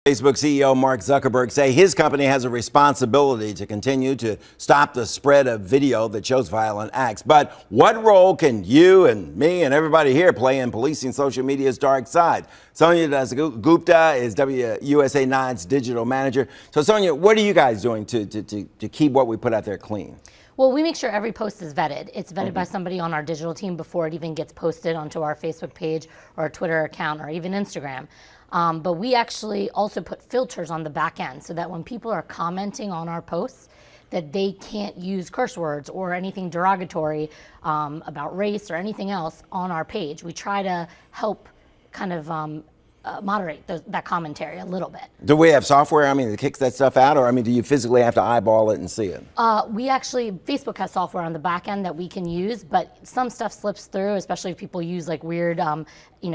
Facebook CEO Mark Zuckerberg say his company has a responsibility to continue to stop the spread of video that shows violent acts. But what role can you and me and everybody here play in policing social media's dark side? Sonia Dasgupta is USA 9's digital manager. So Sonia, what are you guys doing to keep what we put out there clean? Well, we make sure every post is vetted. It's vetted by somebody on our digital team before it even gets posted onto our Facebook page or our Twitter account or even Instagram. But we actually also put filters on the back end so that when people are commenting on our posts, that they can't use curse words or anything derogatory about race or anything else on our page. We try to help kind of moderate that commentary a little bit. Do we have software, that kicks that stuff out, or do you physically have to eyeball it and see it? Facebook has software on the back end that we can use, but some stuff slips through, especially if people use like weird,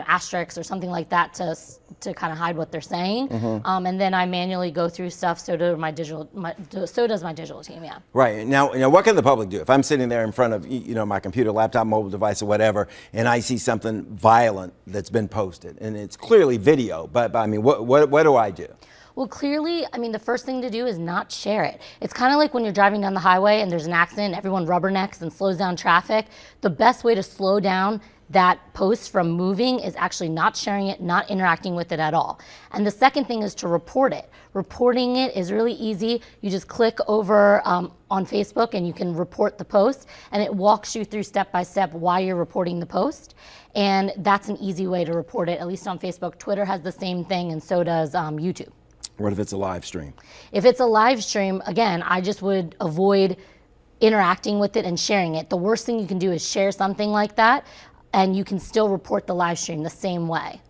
asterisks or something like that to kind of hide what they're saying. And then I manually go through stuff. So does my digital team. Yeah. Right now, what can the public do if I'm sitting there in front of my computer, laptop, mobile device, or whatever, and I see something violent that's been posted, and it's clearly video, but what do I do? Well, clearly, the first thing to do is not share it. It's kind of like when you're driving down the highway and there's an accident, everyone rubbernecks and slows down traffic. The best way to slow down that post from moving is actually not sharing it, not interacting with it at all. And the second thing is to report it. Reporting it is really easy. You just click over on Facebook and you can report the post, and it walks you through step by step why you're reporting the post. And that's an easy way to report it, at least on Facebook. Twitter has the same thing, and so does YouTube. What if it's a live stream? If it's a live stream, again, I just would avoid interacting with it and sharing it. The worst thing you can do is share something like that, and you can still report the live stream the same way.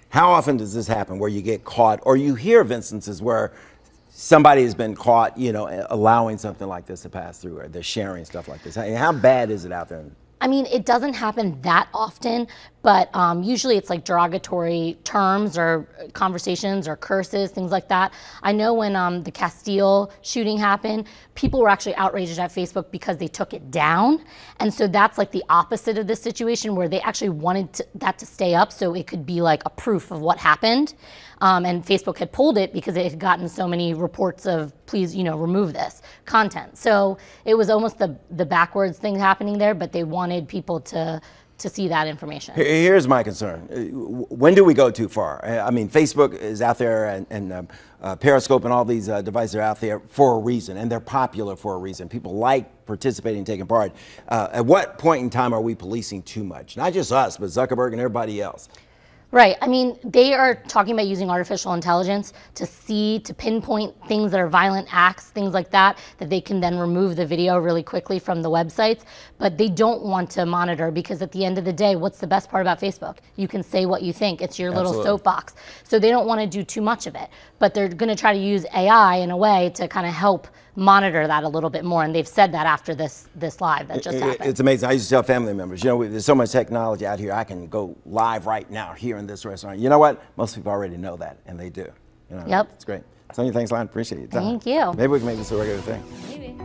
How often does this happen where you get caught, or you hear of instances where somebody has been caught, allowing something like this to pass through, or they're sharing stuff like this? How bad is it out there? It doesn't happen that often, but usually it's like derogatory terms or conversations or curses, things like that. I know when the Castile shooting happened, people were actually outraged at Facebook because they took it down. And so that's like the opposite of this situation, where they actually wanted that to stay up so it could be like a proof of what happened. And Facebook had pulled it because it had gotten so many reports of, please, remove this content. So it was almost the backwards thing happening there, but they wanted people to see that information. Here's my concern. When do we go too far? Facebook is out there, and Periscope and all these devices are out there for a reason, and they're popular for a reason. People like participating, taking part. At what point in time are we policing too much? Not just us, but Zuckerberg and everybody else. Right. They are talking about using artificial intelligence to pinpoint things that are violent acts, things like that they can then remove the video really quickly from the websites. But they don't want to monitor, because at the end of the day, what's the best part about Facebook? You can say what you think. It's your little soapbox. So they don't want to do too much of it. But they're going to try to use AI in a way to kind of help monitor that a little bit more, and they've said that after this live that just happened. It's amazing. I used to tell family members, there's so much technology out here, I can go live right now here in this restaurant. You know what? Most people already know that, and they do. Yep. It's great. Sonia, thanks a lot. Appreciate it. Thank you. Maybe we can make this a regular thing. Maybe.